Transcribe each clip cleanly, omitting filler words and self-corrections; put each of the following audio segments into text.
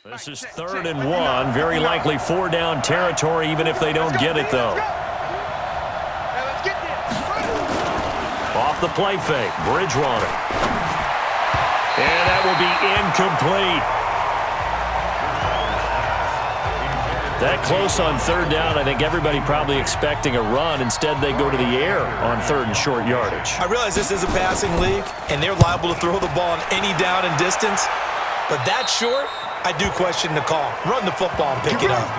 This is 3rd and 1. Very likely 4-down territory, even if they don't get it, though. Off the play fake, Bridgewater. And that will be incomplete. That close on 3rd down, I think everybody probably expecting a run. Instead, they go to the air on 3rd and short yardage. I realize this is a passing league, and they're liable to throw the ball on any down and distance. But that short, I do question the call. Run the football and pick it up.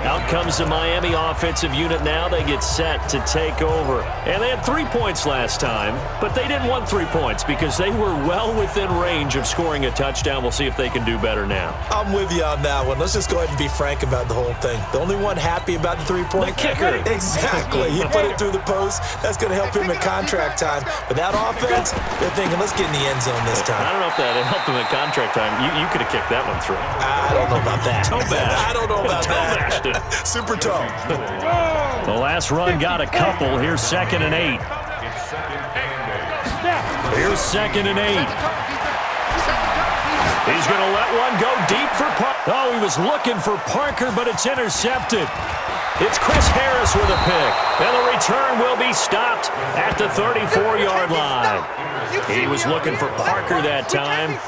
Out comes the Miami offensive unit now. They get set to take over. And they had 3 points last time, but they didn't want 3 points because they were well within range of scoring a touchdown. We'll see if they can do better now. I'm with you on that one. Let's just go ahead and be frank about the whole thing. The only one happy about the 3-point? The kicker. Exactly. He put it through the post. That's going to help him at contract time. But that offense, they're thinking, let's get in the end zone this time. I don't know if that helped him at contract time. You could have kicked that one through. I don't know about that. Toe bash. I don't know about that. Super toe. The last run got a couple. Here's 2nd and 8. Here's 2nd and 8. He's going to let one go deep for Parker. Oh, he was looking for Parker, but it's intercepted. It's Chris Harris with a pick. And the return will be stopped at the 34-yard line. He was looking for Parker that time.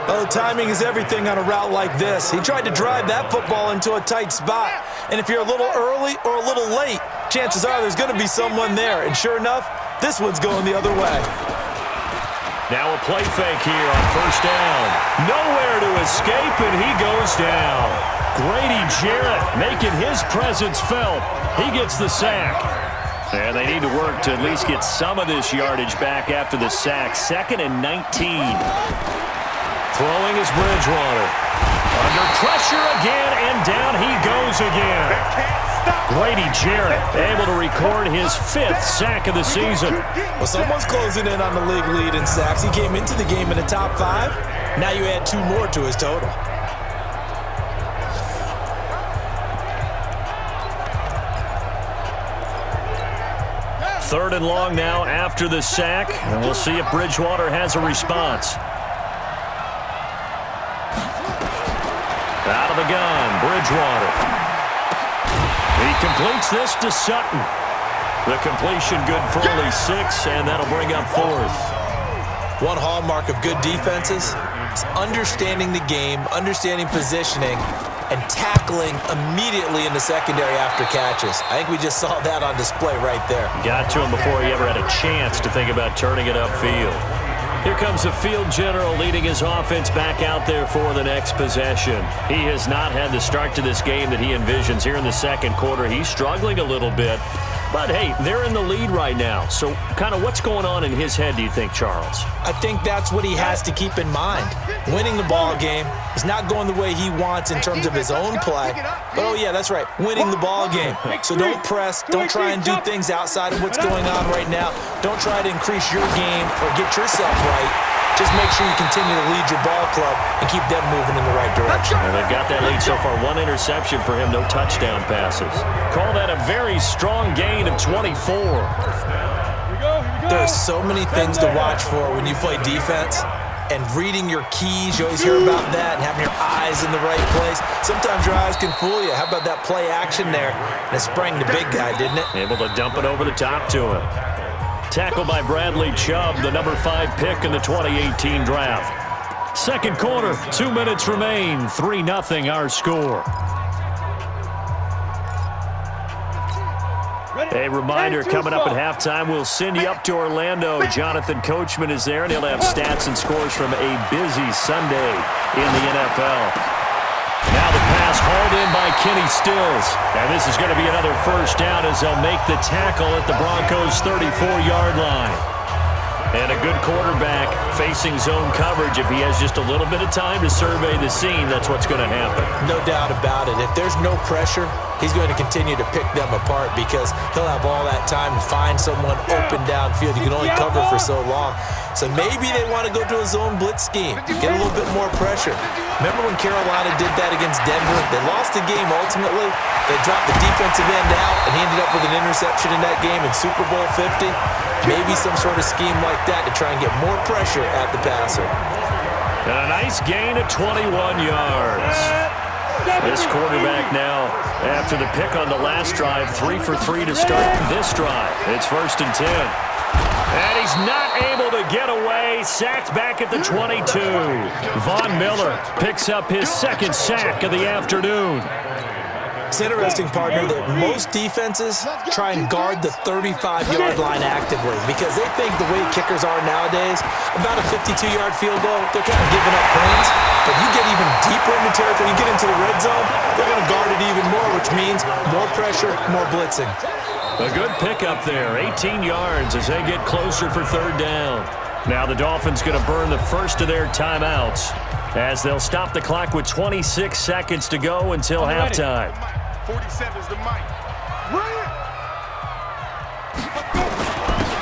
Oh, timing is everything on a route like this. He tried to drive that football into a tight spot. And if you're a little early or a little late, chances are there's going to be someone there. And sure enough, this one's going the other way. Now a play fake here on 1st down. Nowhere to escape, and he goes down. Grady Jarrett making his presence felt. He gets the sack. And they need to work to at least get some of this yardage back after the sack. 2nd and 19. Throwing is Bridgewater. Under pressure again, and down he goes again. Grady Jarrett able to record his 5th sack of the season. Well, someone's closing in on the league lead in sacks. He came into the game in the top 5. Now you add 2 more to his total. Third and long now after the sack, and we'll see if Bridgewater has a response. Out of the gun, Bridgewater. He completes this to Sutton. The completion good for only 6, and that'll bring up 4th. One hallmark of good defenses is understanding the game, understanding positioning, and tackling immediately in the secondary after catches. I think we just saw that on display right there. Got to him before he ever had a chance to think about turning it upfield. Here comes the field general leading his offense back out there for the next possession. He has not had the start to this game that he envisions here in the 2nd quarter. He's struggling a little bit. But, hey, they're in the lead right now. So kind of what's going on in his head, do you think, Charles? I think that's what he has to keep in mind. Winning the ball game is not going the way he wants in terms of his own play. But, oh, yeah, that's right, winning the ball game. So don't press. Don't try and do things outside of what's going on right now. Don't try to increase your game or get yourself right. Just make sure you continue to lead your ball club and keep them moving in the right direction. And they've got that lead so far. 1 interception for him, no touchdown passes. Call that a very strong gain of 24. There are so many things to watch for when you play defense. And reading your keys, you always hear about that, and having your eyes in the right place. Sometimes your eyes can fool you. How about that play action there? And it sprang the big guy, didn't it? Able to dump it over the top to him. Tackled by Bradley Chubb, the number 5 pick in the 2018 draft. 2nd quarter, 2 minutes remain. 3-0 our score. A reminder, coming up at halftime, we'll send you up to Orlando. Jonathan Coachman is there, and he'll have stats and scores from a busy Sunday in the NFL. Now the pass hauled in by Kenny Stills. And this is going to be another 1st down as they'll make the tackle at the Broncos' 34-yard line. And a good quarterback facing zone coverage. If he has just a little bit of time to survey the scene, that's what's going to happen. No doubt about it. If there's no pressure, he's going to continue to pick them apart because he'll have all that time to find someone open downfield. You can only cover for so long. So maybe they want to go to a zone blitz scheme, get a little bit more pressure. Remember when Carolina did that against Denver? They lost the game ultimately. They dropped the defensive end out, and he ended up with an interception in that game in Super Bowl 50. Maybe some sort of scheme like that to try and get more pressure at the passer. And a nice gain of 21 yards. This quarterback now, after the pick on the last drive, 3 for 3 to start this drive. It's 1st and 10. And he's not able to get away. Sacked back at the 22. Von Miller picks up his 2nd sack of the afternoon. It's interesting, partner, that most defenses try and guard the 35-yard line actively because they think the way kickers are nowadays, about a 52-yard field goal, they're kind of giving up points. But you get even deeper in the territory, you get into the red zone, they're going to guard it even more, which means more pressure, more blitzing. A good pickup there, 18 yards as they get closer for 3rd down. Now the Dolphins going to burn the first of their timeouts as they'll stop the clock with 26 seconds to go until halftime. 47 is the mic.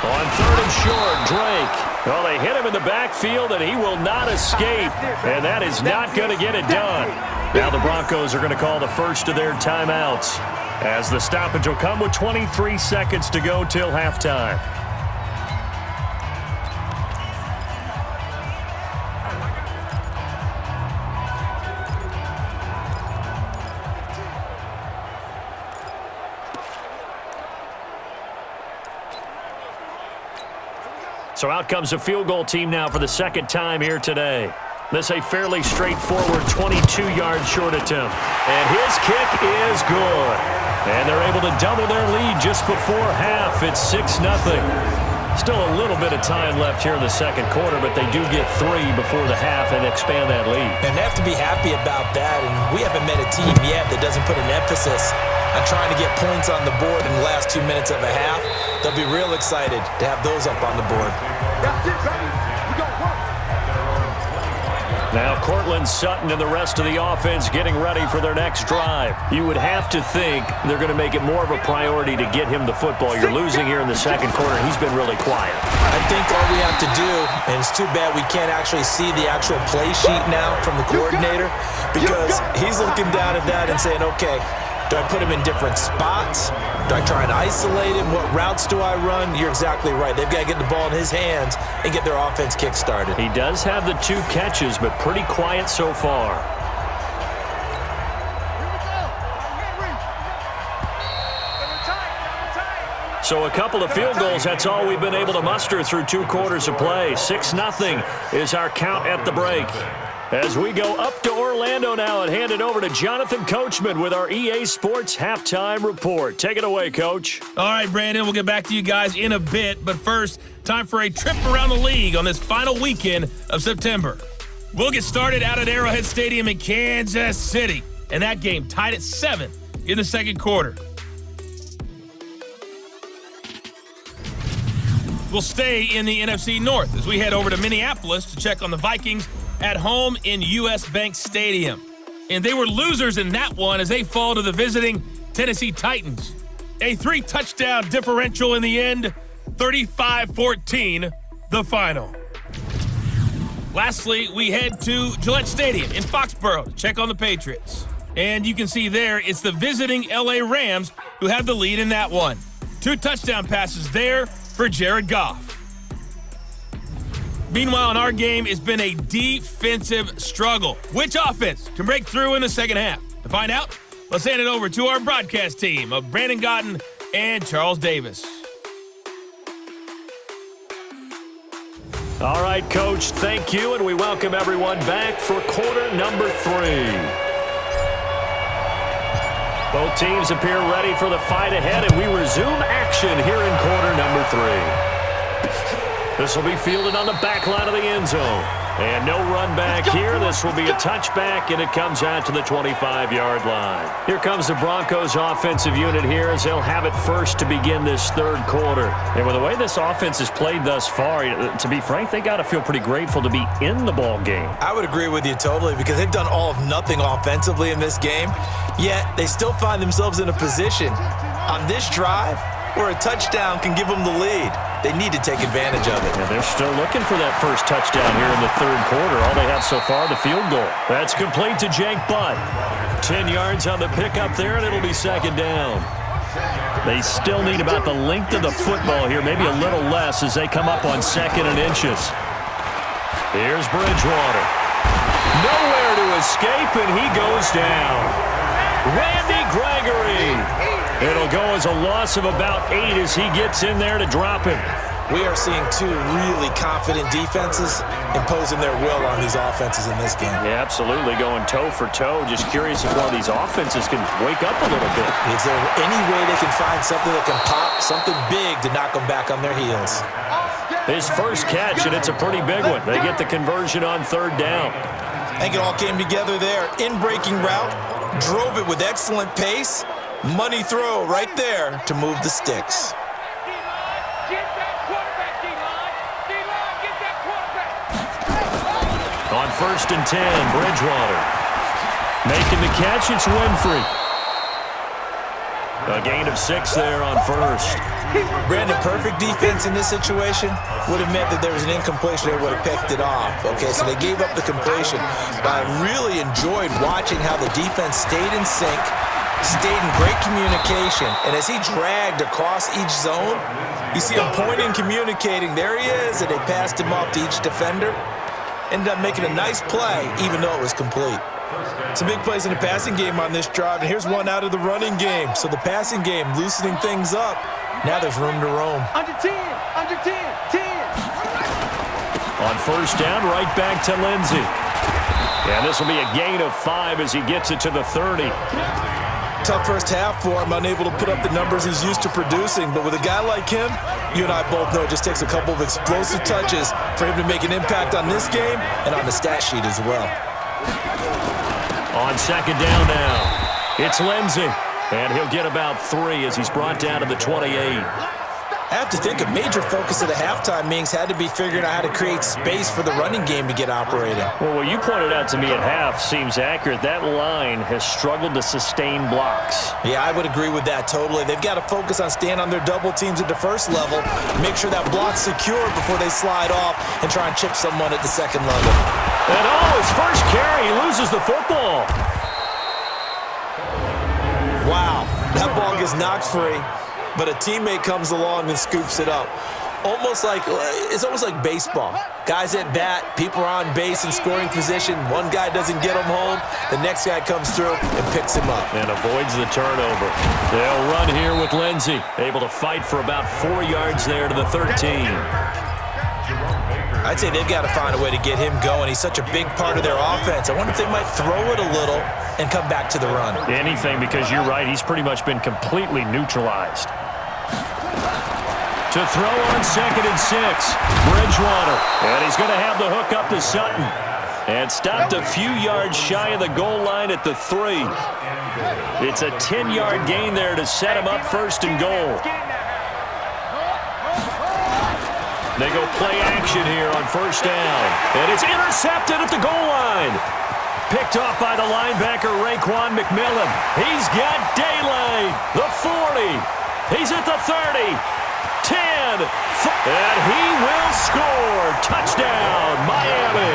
On 3rd and short, Drake. Well, they hit him in the backfield, and he will not escape. And that is not going to get it done. Now the Broncos are going to call the first of their timeouts as the stoppage will come with 23 seconds to go till halftime. So out comes a field goal team now for the 2nd time here today. This a fairly straightforward 22-yard short attempt. And his kick is good. And they're able to double their lead just before half. It's 6-0. Still a little bit of time left here in the 2nd quarter, but they do get 3 before the half and expand that lead. And they have to be happy about that. And we haven't met a team yet that doesn't put an emphasis on trying to get points on the board in the last 2 minutes of a half. They'll be real excited to have those up on the board. Now Cortland Sutton and the rest of the offense getting ready for their next drive. You would have to think they're going to make it more of a priority to get him the football. You're losing here in the 2nd quarter. He's been really quiet. I think all we have to do, and it's too bad we can't actually see the actual play sheet now from the coordinator, because he's looking down at that and saying, okay, do I put him in different spots? Do I try and isolate him? What routes do I run? You're exactly right. They've got to get the ball in his hands and get their offense kick-started. He does have the 2 catches, but pretty quiet so far. So a couple of field goals, that's all we've been able to muster through 2 quarters of play. 6-0 is our count at the break. As we go up to Orlando now and hand it over to Jonathan Coachman with our EA Sports Halftime Report. Take it away, Coach. All right, Brandon, we'll get back to you guys in a bit. But first, time for a trip around the league on this final weekend of September. We'll get started out at Arrowhead Stadium in Kansas City. And that game tied at 7 in the 2nd quarter. We'll stay in the NFC North as we head over to Minneapolis to check on the Vikings at home in U.S. Bank Stadium. And they were losers in that one as they fall to the visiting Tennessee Titans. A 3-touchdown differential in the end, 35-14, the final. Lastly, we head to Gillette Stadium in Foxborough to check on the Patriots. And you can see there, it's the visiting L.A. Rams who have the lead in that one. 2 touchdown passes there for Jared Goff. Meanwhile, in our game, it's been a defensive struggle. Which offense can break through in the 2nd half? To find out, let's hand it over to our broadcast team of Brandon Gotten and Charles Davis. All right, Coach, thank you, and we welcome everyone back for quarter number 3. Both teams appear ready for the fight ahead, and we resume action here in quarter number 3. This will be fielded on the back line of the end zone. And no run back here. This will be a touchback, and it comes out to the 25-yard line. Here comes the Broncos offensive unit here as they'll have it first to begin this 3rd quarter. And with the way this offense has played thus far, to be frank, they got to feel pretty grateful to be in the ball game. I would agree with you totally because they've done all of nothing offensively in this game, yet they still find themselves in a position on this drive where a touchdown can give them the lead. They need to take advantage of it. Yeah, they're still looking for that first touchdown here in the 3rd quarter. All they have so far, the field goal. That's complete to Jake Butt. 10 yards on the pickup there, and it'll be 2nd down. They still need about the length of the football here, maybe a little less as they come up on 2nd and inches. Here's Bridgewater. Nowhere to escape, and he goes down. Randy Gregory. It'll go as a loss of about 8 as he gets in there to drop him. We are seeing two really confident defenses imposing their will on these offenses in this game. Yeah, absolutely, going toe for toe. Just curious if one of these offenses can wake up a little bit. Is there any way they can find something that can pop, something big to knock them back on their heels? His first catch, and it's a pretty big one. They get the conversion on 3rd down. I think it all came together there. In-breaking route, drove it with excellent pace. Money throw right there to move the sticks. On 1st and 10, Bridgewater. Making the catch, it's Winfrey. A gain of 6 there on 1st. Brandon, perfect defense in this situation would have meant that there was an incompletion. They would have picked it off. Okay, so they gave up the completion. But I really enjoyed watching how the defense stayed in sync, stayed in great communication. And as he dragged across each zone, you see him pointing, communicating. There he is, and they passed him off to each defender. Ended up making a nice play, even though it was complete. Some big plays in the passing game on this drive, and here's one out of the running game. So the passing game loosening things up. Now there's room to roam. Under 10, 10. On 1st down, right back to Lindsey. And this will be a gain of 5 as he gets it to the 30. Tough first half for him, unable to put up the numbers he's used to producing. But with a guy like him, you and I both know it just takes a couple of explosive touches for him to make an impact on this game and on the stat sheet as well. On 2nd down now, it's Lindsey. And he'll get about 3 as he's brought down to the 28. I have to think a major focus of the halftime meetings had to be figuring out how to create space for the running game to get operating. Well, what you pointed out to me at half seems accurate. That line has struggled to sustain blocks. Yeah, I would agree with that totally. They've got to focus on staying on their double teams at the first level, make sure that block's secure before they slide off and try and chip someone at the second level. And his first carry, he loses the football. Wow, that ball gets knocked free, but a teammate comes along and scoops it up. It's almost like baseball. Guys at bat, people are on base in scoring position. One guy doesn't get him home. The next guy comes through and picks him up. And avoids the turnover. They'll run here with Lindsey. Able to fight for about 4 yards there to the 13. I'd say they've got to find a way to get him going. He's such a big part of their offense. I wonder if they might throw it a little and come back to the run. Anything, because you're right. He's pretty much been completely neutralized. To throw on 2nd and 6, Bridgewater. And he's going to have the hook up to Sutton. And stopped a few yards shy of the goal line at the 3. It's a 10-yard gain there to set him up 1st and goal. They go play action here on 1st down. And it's intercepted at the goal line. Picked off by the linebacker, Raekwon McMillan. He's got daylight. The 40. He's at the 30. 10. And he will score. Touchdown, Miami.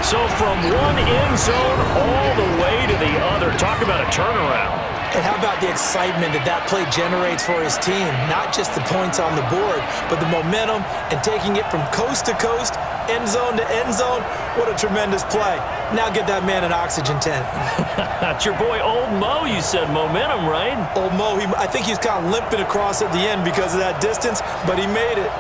So from one end zone all the way to the other. Talk about a turnaround. And how about the excitement that play generates for his team? Not just the points on the board, but the momentum and taking it from coast to coast, end zone to end zone. What a tremendous play. Now get that man an oxygen tent. That's your boy Old Mo, you said. Momentum, right? Old Mo, I think he's kind of limping across at the end because of that distance, but he made it.